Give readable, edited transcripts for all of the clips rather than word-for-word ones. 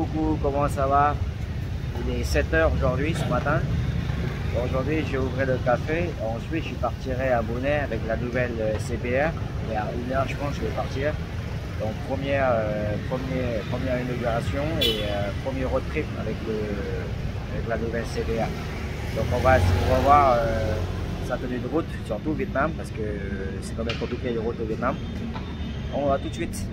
Coucou, comment ça va? Il est 7 h aujourd'hui, ce matin. Aujourd'hui, j'ai ouvert le café. Ensuite, je partirai à Brunei avec la nouvelle CBR. Et à 1 h, je pense, je vais partir. Donc, première inauguration et premier road trip avec la nouvelle CBR. Donc, on va voir sa tenue de route, surtout au Vietnam, parce que c'est quand même compliqué les routes au Vietnam. On va tout de suite.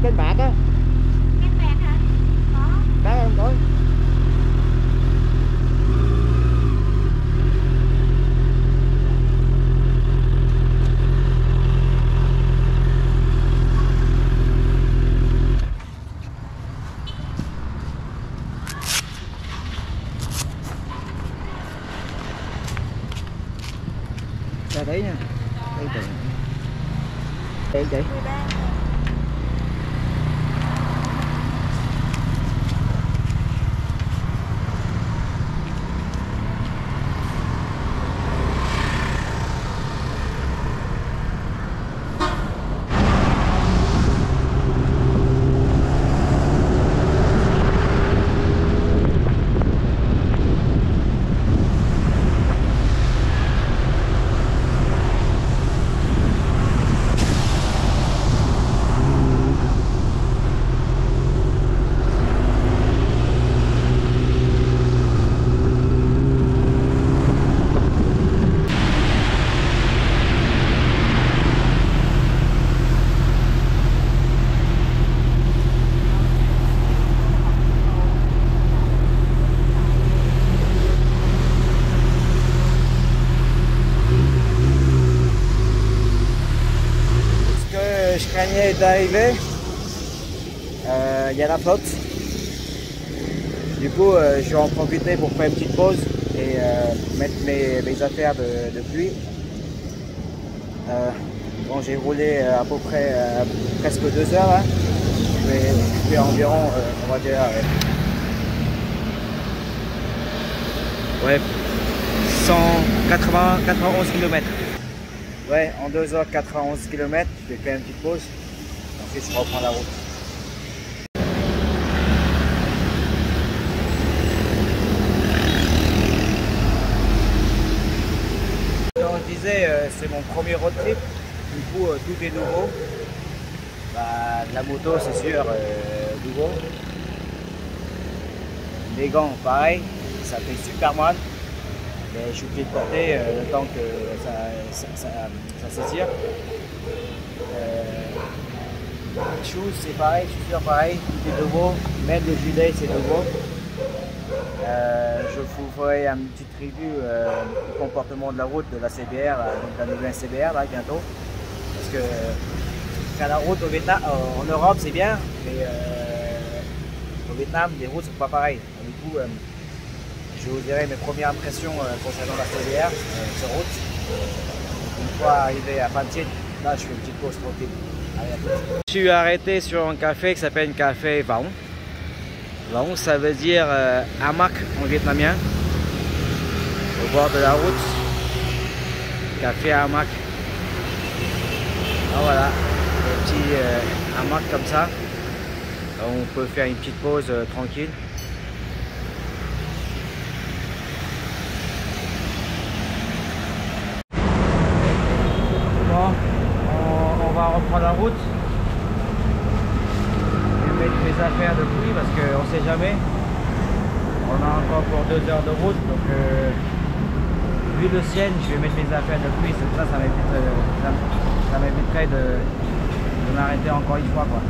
Ken bạc á. Ken bạc hả? Có. Bán không tối. Ra đấy nha. Đây chị. Đây chị. 13. est d'arriver. Il y a la flotte. Du coup, je vais en profiter pour faire une petite pause et mettre mes affaires de pluie. Bon, j'ai roulé à peu près presque 2 heures. Hein. Je fais environ, on va dire, ouais, 91 km. Ouais, en 2 heures 91 km, je vais faire une petite pause. Ensuite, je reprends la route. Comme je disais, c'est mon premier road trip. Du coup, tout est nouveau. Bah, la moto, c'est sûr, nouveau. Les gants, pareil, ça fait super mal. Mais je suis obligé de porter le temps que ça s'étire. Les shoes, c'est pareil, chaussures pareil, tout est nouveau. Même le gilet, c'est nouveau. Je vous ferai une petite review du comportement de la route de la CBR, donc la nouvelle CBR là bientôt. Parce que faire la route au Vietnam, en Europe c'est bien, mais au Vietnam les routes sont pas pareilles. Du coup, je vous dirai mes premières impressions concernant la CBR sur route. Une fois arrivé à Phan Thien, là je fais une petite pause tranquille. Allez, à tout. Je suis arrêté sur un café qui s'appelle Café Vaon. Vaon, ça veut dire hamac en vietnamien. Au bord de la route, café hamac. Ah, voilà, un petit hamac comme ça. On peut faire une petite pause tranquille. Bon, on va reprendre la route. Mettre mes affaires de pluie parce qu'on ne sait jamais. On a encore pour 2 heures de route, donc vu le ciel, je vais mettre mes affaires de pluie. Ça m'éviterait de m'arrêter encore une fois, quoi.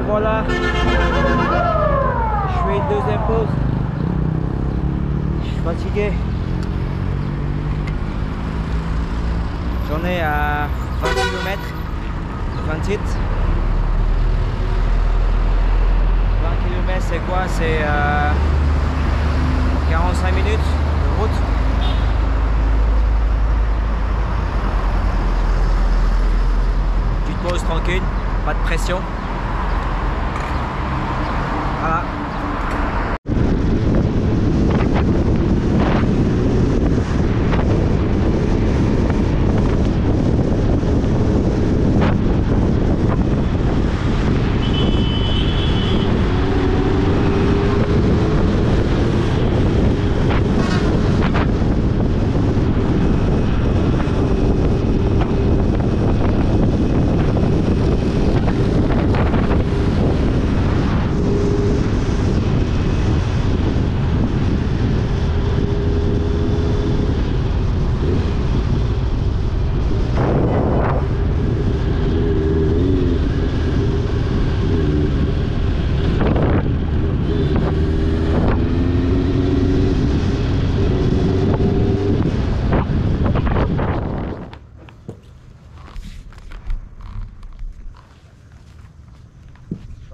Voilà, je fais une deuxième pause. Je suis fatigué. J'en ai à 20 km, 28. 20 km c'est quoi? C'est 45 minutes de route. Petite pause tranquille, pas de pression. Voilà.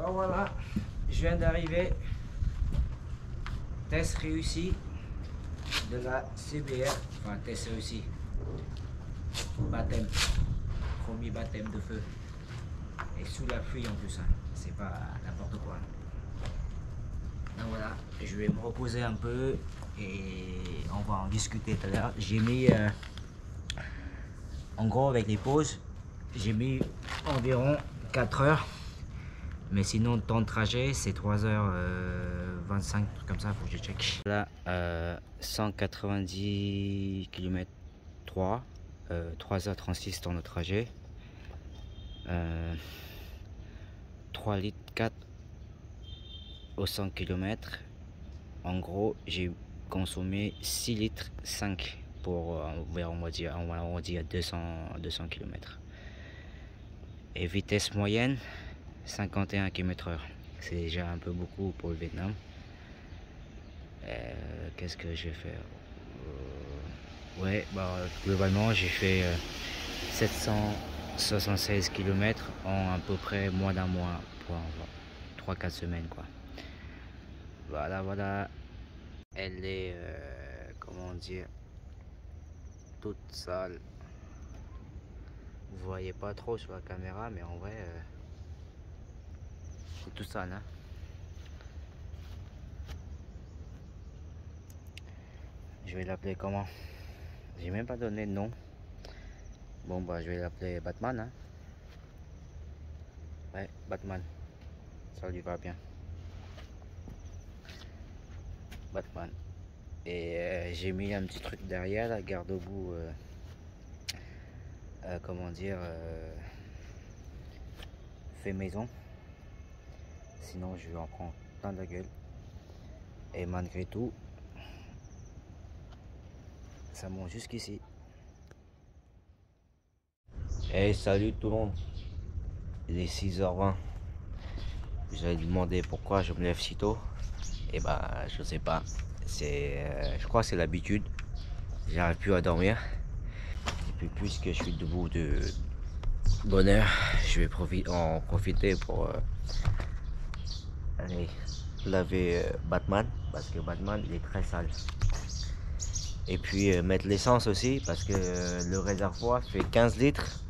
Bon, voilà, je viens d'arriver. Test réussi de la CBR. Enfin, test réussi. Baptême. Premier baptême de feu. Et sous la pluie en plus. Hein. C'est pas n'importe quoi. Donc voilà, je vais me reposer un peu et on va en discuter tout à l'heure. J'ai mis En gros, avec les pauses, j'ai mis environ 4 heures. Mais sinon, le temps de trajet, c'est 3h25, truc comme ça, faut que je check. Là, 190 km 3h36 temps de trajet. 3 litres 4 au 100 km. En gros, j'ai consommé 6 litres 5 pour, on va dire 200 km. Et vitesse moyenne, 51 km/h. C'est déjà un peu beaucoup pour le Vietnam. Qu'est-ce que je vais faire? Ouais, bah, globalement, j'ai fait 776 km en à peu près moins d'un mois, pour 3-4 semaines, quoi. Voilà. Elle est, comment dire, toute sale. Vous voyez pas trop sur la caméra, mais en vrai, c'est tout sale, hein. Je vais l'appeler comment? J'ai même pas donné de nom. Bon, bah, je vais l'appeler Batman, hein. Ouais, Batman. Ça lui va bien. Batman. Et j'ai mis un petit truc derrière, la garde-boue. Comment dire, fait maison. Sinon, je lui en prends plein de la gueule. Et malgré tout, ça monte jusqu'ici. Hey, salut tout le monde. Il est 6h20. Vous allez demander pourquoi je me lève si tôt. Et bah, je sais pas. Je crois que c'est l'habitude. J'arrive plus à dormir. Et puis, puisque je suis debout de bonne heure, je vais en profiter pour aller laver Batman. Parce que Batman, il est très sale. Et puis mettre l'essence aussi, parce que le réservoir fait 15 litres.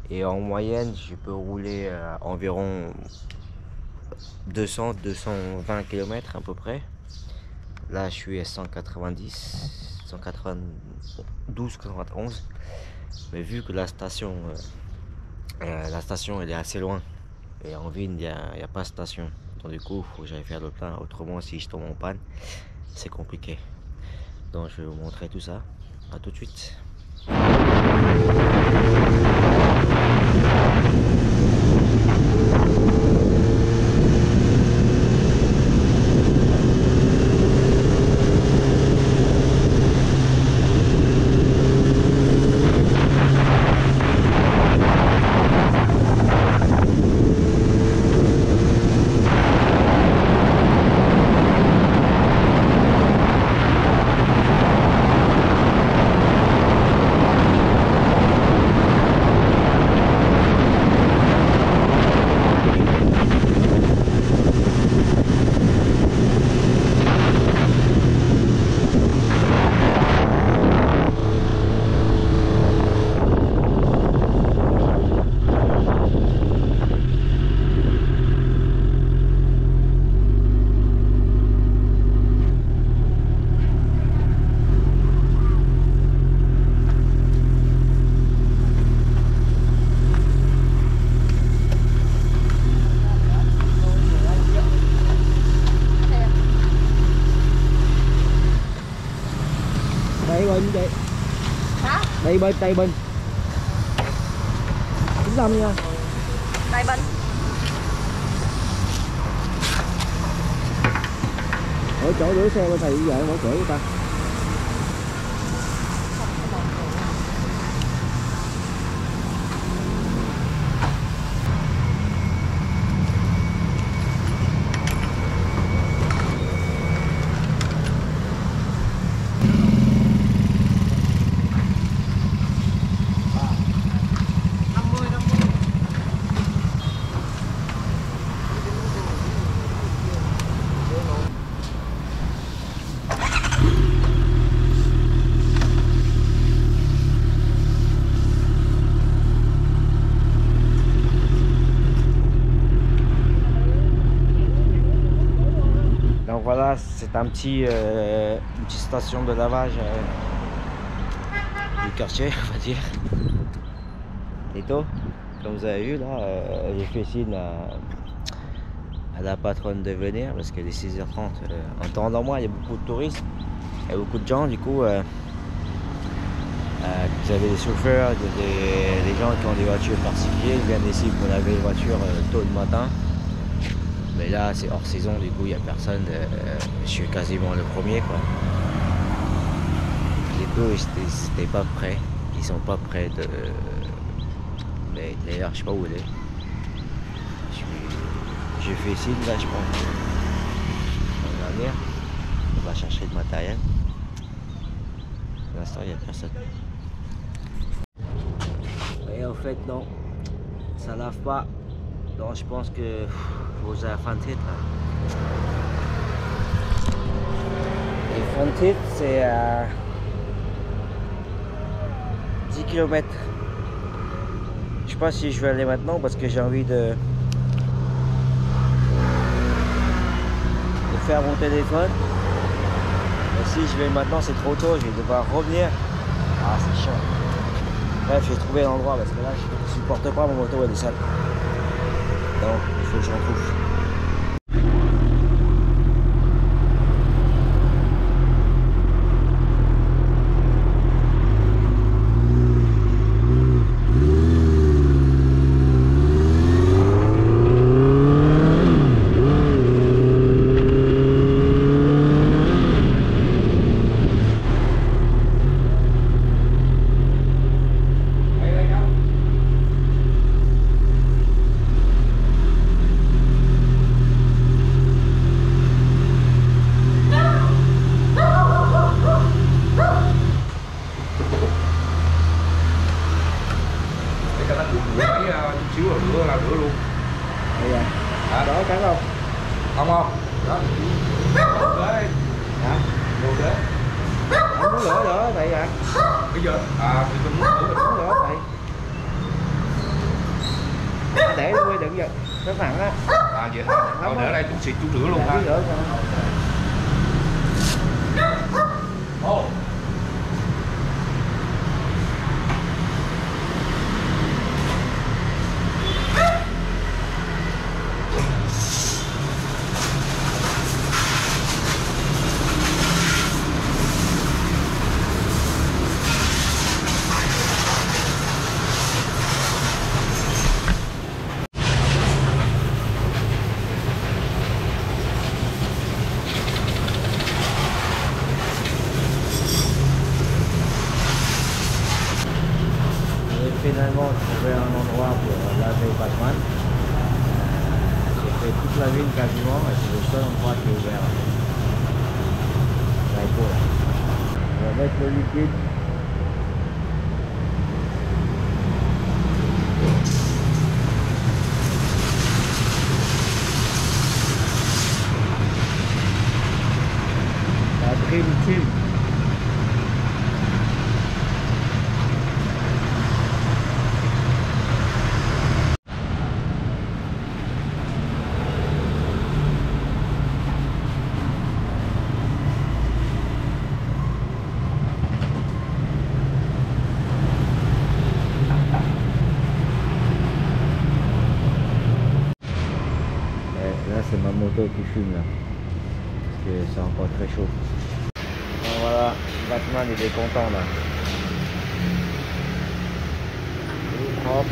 Et en moyenne, je peux rouler environ 200-220 km à peu près. Là, je suis à 190, 192, 91. Mais vu que la station elle est assez loin. Et en ville, il n'y a pas de station. Donc du coup, il faut que j'aille faire le plein. Autrement, si je tombe en panne, c'est compliqué. Donc je vais vous montrer tout ça. À tout de suite. Bên chị. Hả? Đây bên, Tây Bình. 95 nha. Tây Bình. Ở chỗ rửa xe bên thầy bây giờ mở cửa cho ta. Donc voilà, c'est une petite station de lavage du quartier, on va dire. Tito, comme vous avez vu là, j'ai fait signe à la patronne de venir parce qu'il est 6h30. En temps normal, il y a beaucoup de touristes, il y a beaucoup de gens, du coup, vous avez des chauffeurs, des gens qui ont des voitures particulières, ils viennent ici pour laver les voitures tôt le matin. Mais là, c'est hors saison, du coup, il n'y a personne. Je suis quasiment le premier, quoi. Du coup, c'était pas prêt. Ils sont pas prêts de. Mais d'ailleurs, je sais pas où il est. J'ai fait ici, là, je pense. On va venir. On va chercher le matériel. Pour l'instant, il n'y a personne. Et en fait, non. Ça lave pas. Donc, je pense que vous avez fan titre là. Et fan titre, c'est 10 km. Je sais pas si je vais aller maintenant parce que j'ai envie de faire mon téléphone. Mais si je vais maintenant, c'est trop tôt, je vais devoir revenir. Ah, c'est chiant. Bref, j'ai trouvé l'endroit parce que là, je ne supporte pas, mon moto, elle est sale. Donc, il faut que je retrouve. Xíu là rửa luôn. Bây giờ đó cắn không? Không không? Đó. Đồ đấy. Hả? Đồ đấy. Anh muốn lửa vậy à? Bây giờ thì tôi muốn Lửa vậy. Để luôn đi, đừng giật. Nó nặng á. Vậy hả? Thôi để đây chút xịt chút rửa luôn ha. Ồ. Finalement, trouvé un endroit pour laver le Batman. J'ai fait toute la ville quasiment et c'est le seul endroit qui est ouvert. On va mettre le liquide. La Dream Team. Là c'est ma moto qui fume là, parce que c'est encore très chaud. Donc voilà, Batman il est content là. Hop.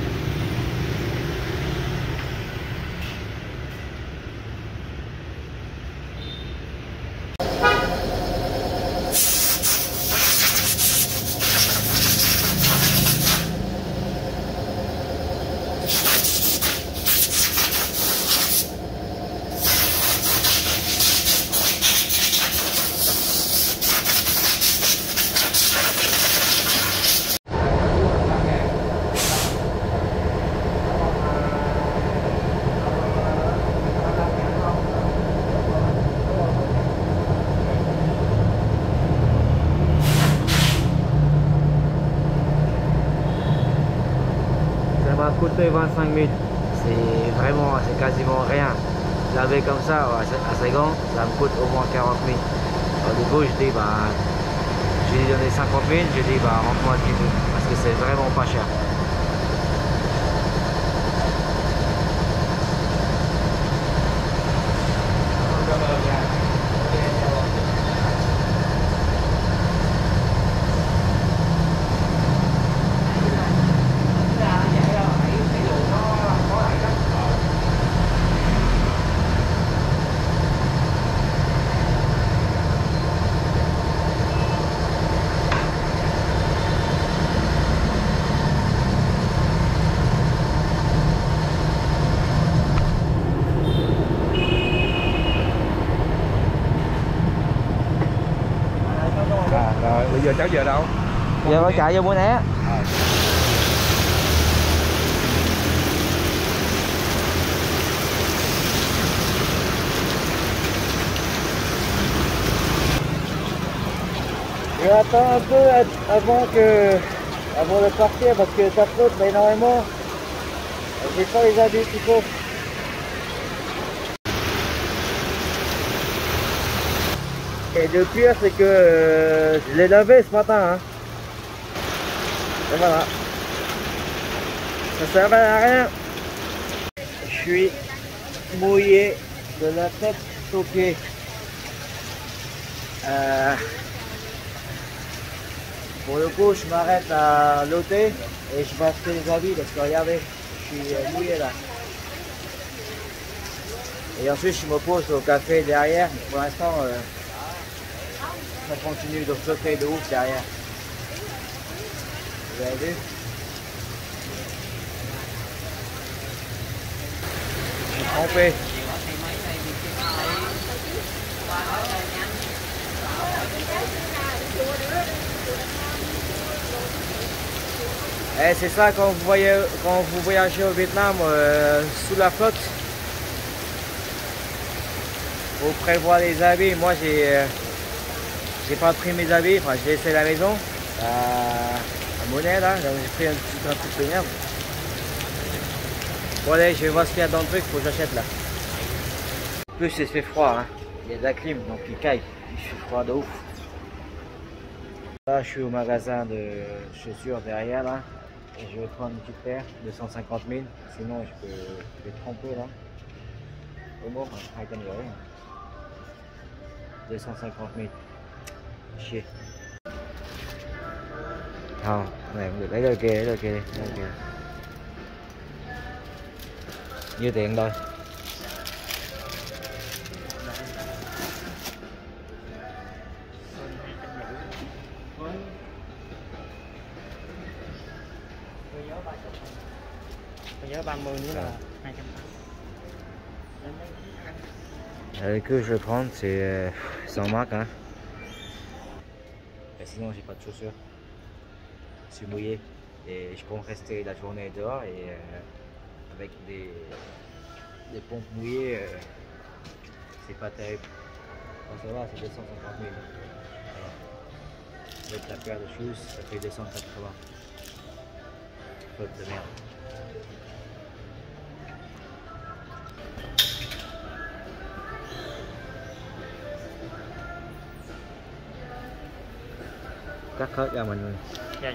Ça m'a coûté 25 000. C'est quasiment rien. Laver comme ça à Saigon, ça me coûte au moins 40 000. Alors du coup, je dis, je lui ai donné 50 000, je dis, rentre-moi 10 000, parce que c'est vraiment pas cher. giờ cháu giờ đâu? Giờ phải chạy vô Mũi Né. Je vais attendre un peu avant de partir parce que ça flotte énormément. J'ai pas les habits qu'il faut. Et le pire c'est que je l'ai lavé ce matin. Hein. Et voilà. Ça servait à rien. Je suis mouillé de la tête aux pieds. Pour le coup, je m'arrête à l'hôtel et je vais acheter les habits parce que regardez, je suis mouillé là. Et ensuite, je me pose au café derrière. Pour l'instant, ça continue de flotter de ouf derrière. Vous avez vu? Je suis trempé. Et c'est ça quand vous voyagez au Vietnam sous la flotte. Vous prévoyez les habits. Moi j'ai pas pris mes habits, enfin j'ai laissé à la maison à Monnaie là, donc j'ai pris un truc de merde. Bon allez, je vais voir ce qu'il y a dans le truc, faut que j'achète là. En plus il fait froid, hein. Il y a de la clim donc il caille, il fait froid de ouf. Là je suis au magasin de chaussures derrière là. Et je vais prendre une petite paire de 150 000, sinon je vais tromper là. Au moins, 250 000. Chier. Không, này không được, lấy đôi kia, lấy kia. Như tiền thôi. Giá 30 nữa là 200. Que je vais prendre, c'est sans marque. Hein. Et sinon, j'ai pas de chaussures. Je suis mouillé et je compte rester la journée dehors et avec des pompes mouillées, c'est pas terrible. Bon, ça va, c'est 250 000. Alors, avec la paire de shoes, ça fait 280. Faute de merde. Cắt hết cho mình. Dạ.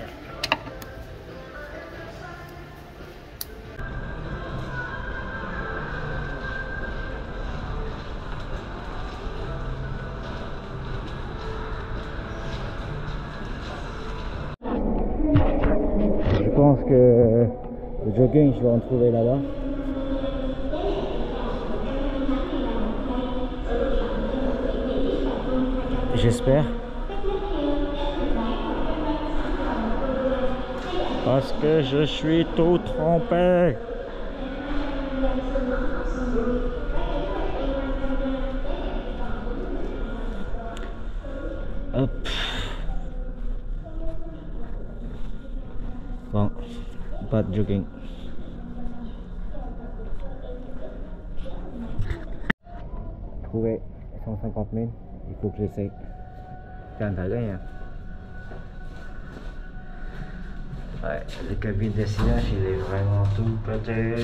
Je pense que le jogging, je vais en trouver là-bas. J'espère. Parce que je suis tout trempé. Hop. Bon, pas de jogging. Trouvé 150 000, il faut que j'essaye. Căng thử cái nha. Ouais, le cabine d'essayage il est vraiment tout pété.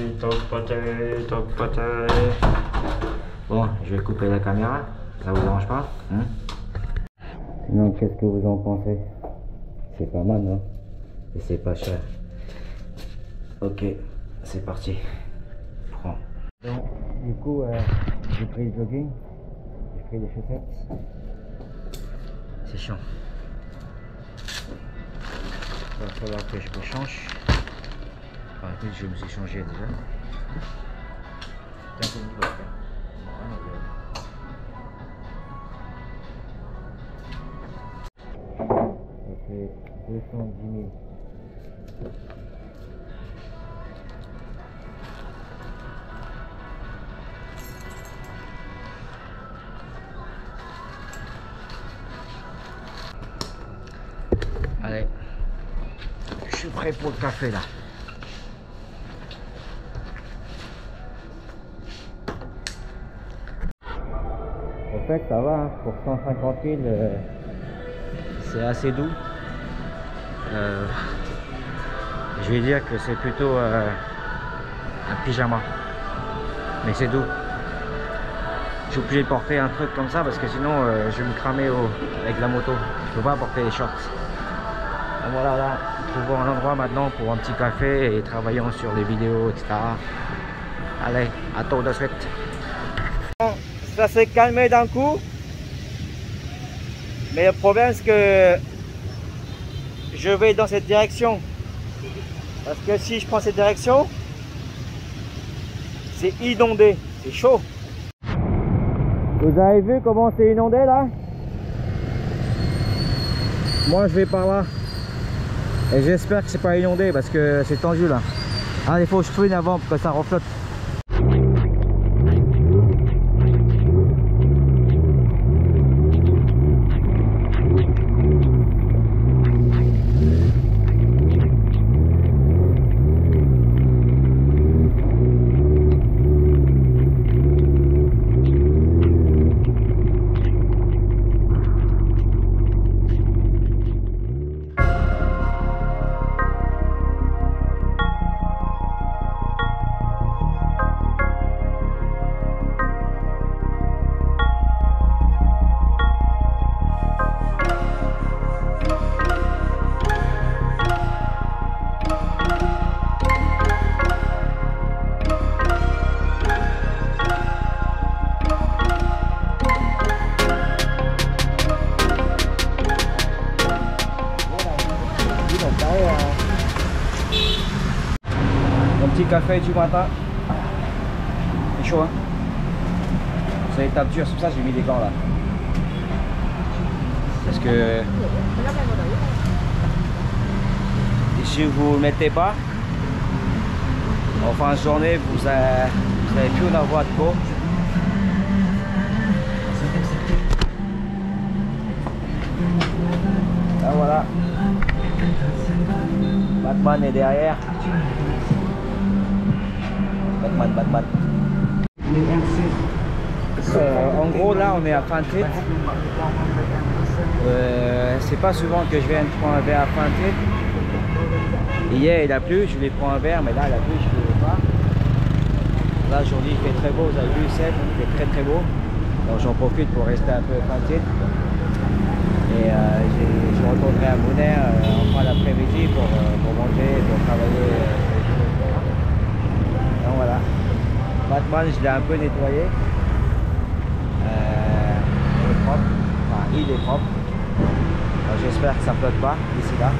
Bon, je vais couper la caméra, ça vous dérange pas hein? Sinon, qu'est-ce que vous en pensez? C'est pas mal, non? Et c'est pas cher. Ok, c'est parti. Prends. Donc, du coup, j'ai pris le jogging, j'ai pris les chaussettes. C'est chiant. Il va falloir que je me change. Enfin, écoute, je me suis changé déjà. Ça fait 210 000. prêt pour le café là. En fait, ça va, hein. Pour 150 000, c'est assez doux. Je vais dire que c'est plutôt un pyjama, mais c'est doux. Je suis obligé de porter un truc comme ça parce que sinon je vais me cramer avec la moto. Je peux pas porter les shorts. Donc voilà, là, trouvons un endroit maintenant pour un petit café et travaillons sur les vidéos, etc. Allez, à tout de suite. Ça s'est calmé d'un coup, mais le problème c'est que je vais dans cette direction, parce que si je prends cette direction, c'est inondé, c'est chaud. Vous avez vu comment c'est inondé là? Moi je vais par là, et j'espère que c'est pas inondé parce que c'est tendu là. Ah, il faut que je freine avant pour que ça reflotte. Petit café du matin. C'est chaud, hein. C'est l'étape dure, c'est pour ça que j'ai mis des gants là. Parce que si vous ne le mettez pas, en fin de journée, vous n'avez plus une voie de peau. Là voilà. Batman est derrière. Batman. En gros là on est à Fantit. C'est pas souvent que je viens prendre un verre à Fantit. Hier il a plu, je voulais prendre un verre, mais là il a plu, je ne voulais pas. Là aujourd'hui il fait très beau, vous avez vu, il fait très beau. Donc j'en profite pour rester un peu à Fantit. Et je retournerai à Bonaire en fin d'après-midi pour manger, pour travailler. Donc voilà. Batman, je l'ai un peu nettoyé. Il est propre. Enfin, il est propre. J'espère que ça ne flotte pas d'ici là.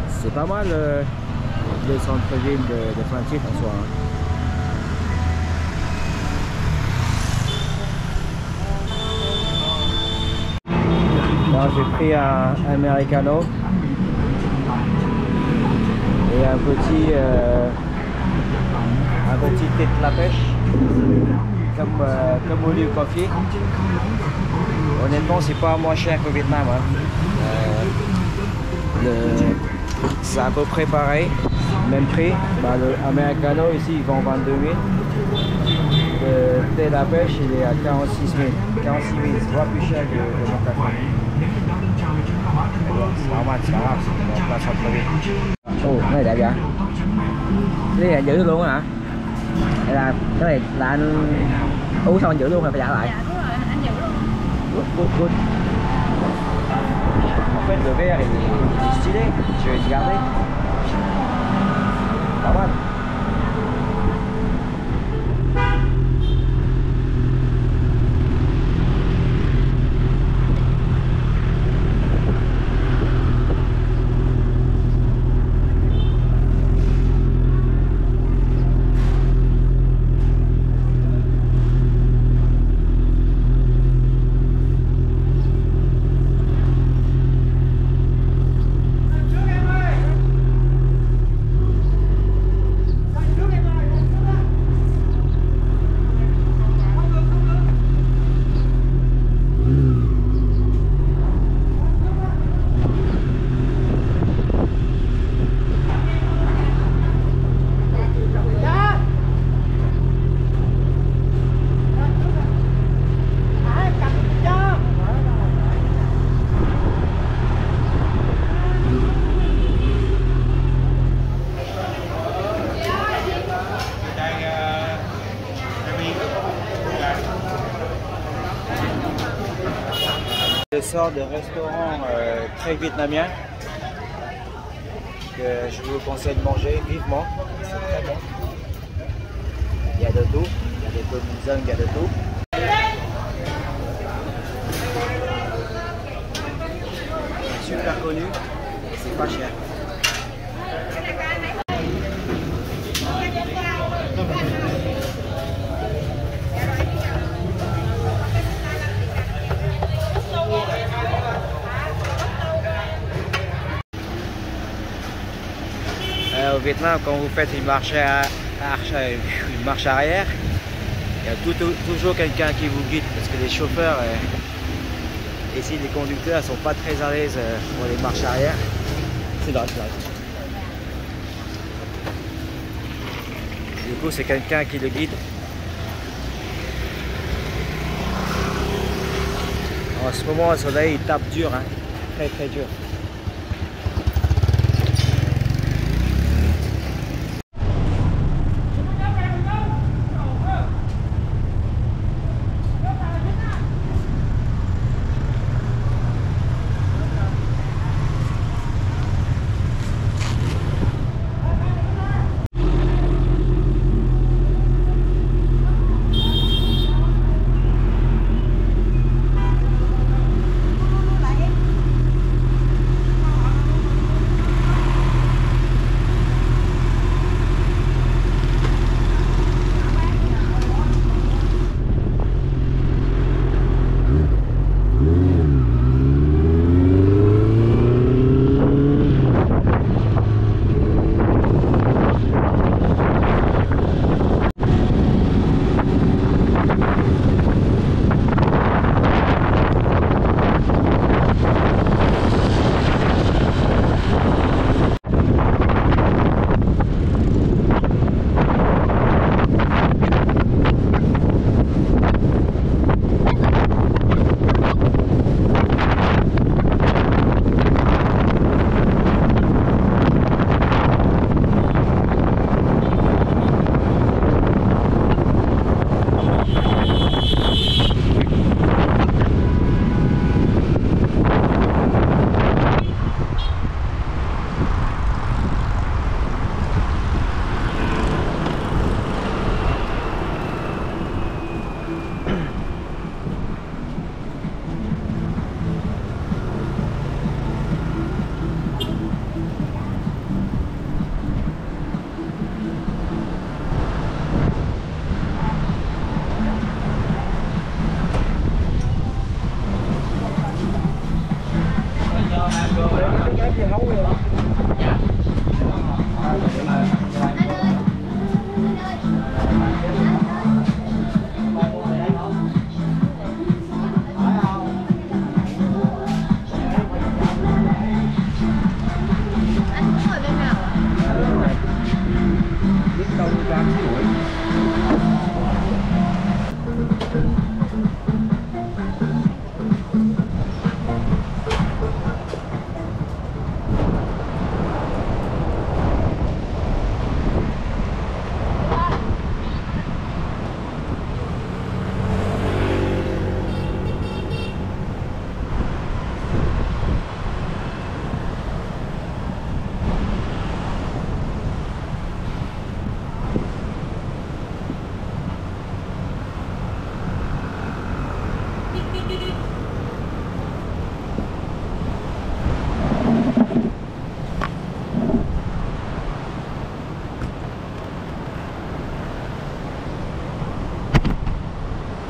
C'est pas mal le centre-ville de Fantit en soi. Hein. J'ai pris un americano et un petit thé de la pêche comme au lieu coffee. Honnêtement c'est pas moins cher qu'au Vietnam, hein. C'est à peu près pareil, même prix. Le americano ici il vend 22 000. Le thé de la pêche il est à 46 000. 46 000, c'est pas plus cher que mon café. C'est normal, c'est pas grave, c'est en place centre-ville. Oh, cái này đẹp vậy? Cái này là giữ luôn hả? Hay là cái này là anh uống xong anh giữ luôn hay phải trả lại? Dạ đúng rồi, anh giữ luôn. Good. En fait, le verre il est stylé, je vais le garder. Pas mal. sorte de restaurant très vietnamien que je vous conseille de manger vivement. C'est très bon. Il y a de tout. Il y a des combinaisons, il y a de tout. Super connu et c'est pas cher. Au Vietnam, quand vous faites une marche arrière, il y a toujours quelqu'un qui vous guide parce que les chauffeurs ici, les conducteurs sont pas très à l'aise pour les marches arrière. C'est là. Du coup, c'est quelqu'un qui le guide. En ce moment, le soleil il tape dur, hein. Très dur.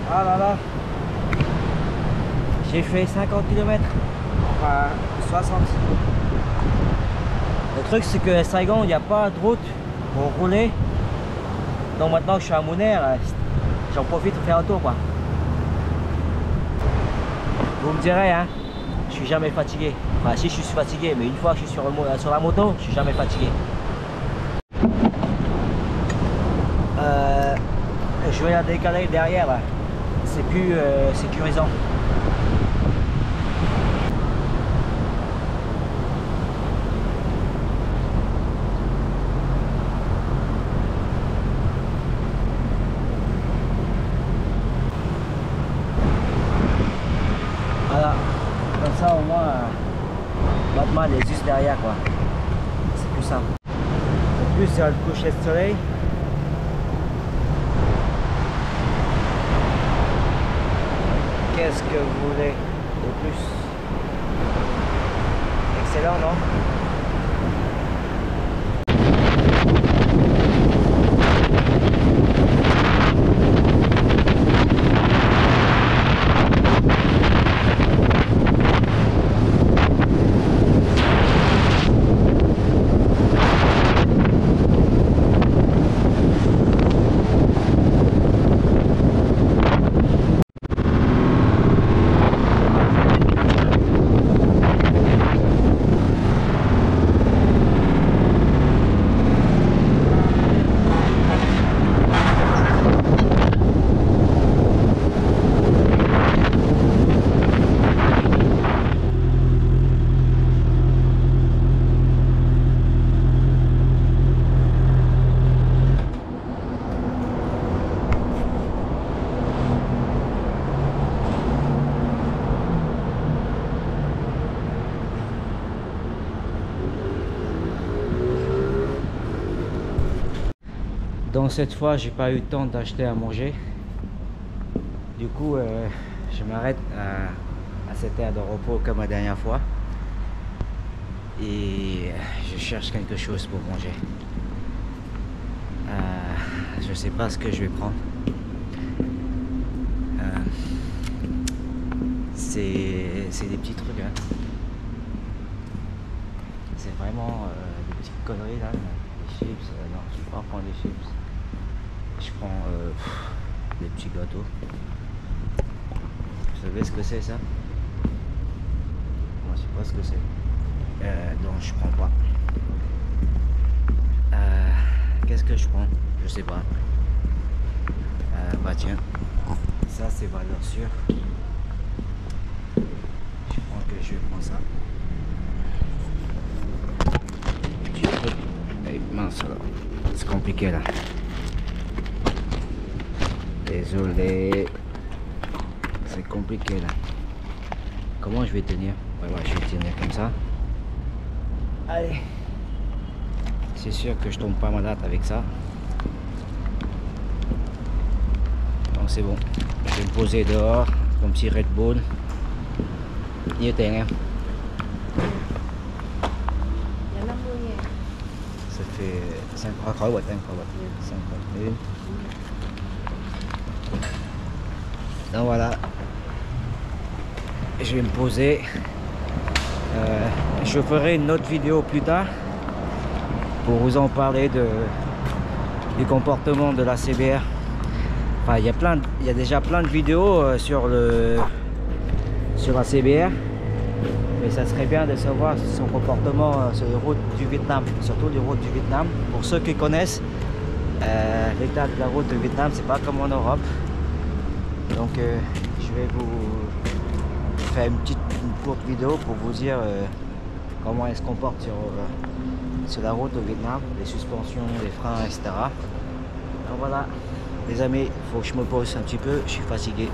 Ah là là, j'ai fait 50 km, enfin 60. Le truc c'est que à Saigon il n'y a pas de route pour rouler. Donc maintenant que je suis à Muner, j'en profite pour faire un tour quoi. Vous me direz hein, je suis jamais fatigué. Enfin si je suis fatigué, mais une fois que je suis sur la moto, je suis jamais fatigué. Je vais la décaler derrière là. C'est plus sécurisant. Voilà. Comme ça au moins Batman est juste derrière quoi. C'est plus simple. En plus il y a le coucher de soleil. Qu'est-ce que vous voulez de plus? Excellent, non? Donc cette fois j'ai pas eu le temps d'acheter à manger, du coup je m'arrête à cette aire de repos comme la dernière fois et je cherche quelque chose pour manger. Je sais pas ce que je vais prendre. C'est des petits trucs hein. C'est vraiment des petites conneries là. Des chips, non je vais pas prendre des chips. Je prends des petits gâteaux. Vous savez ce que c'est ça? Moi je sais pas ce que c'est. Donc je prends pas. Qu'est-ce que je prends? Je sais pas. Bah tiens. Ça c'est valeur sûre. Je pense que je vais prendre ça. Hey, mince là. C'est compliqué là. Désolé, c'est compliqué là. Comment je vais tenir? Ouais, je vais tenir comme ça. Allez. C'est sûr que je tombe pas malade avec ça. Donc c'est bon. Je vais me poser dehors, mon petit Red Bull. Nhiêu tiền em? Dạ 50.000. Ça fait 5 khỏi bịch em, khỏi bịch. 5 bịch. Donc voilà, je vais me poser. Je ferai une autre vidéo plus tard pour vous en parler du comportement de la CBR. Enfin, il y a déjà plein de vidéos sur la CBR, mais ça serait bien de savoir son comportement sur les routes du Vietnam, surtout les routes du Vietnam. Pour ceux qui connaissent l'état de la route du Vietnam, c'est pas comme en Europe. Donc je vais vous faire une courte vidéo pour vous dire comment elle se comporte sur la route au Vietnam, les suspensions, les freins, etc. Donc voilà les amis, il faut que je me pose un petit peu, je suis fatigué.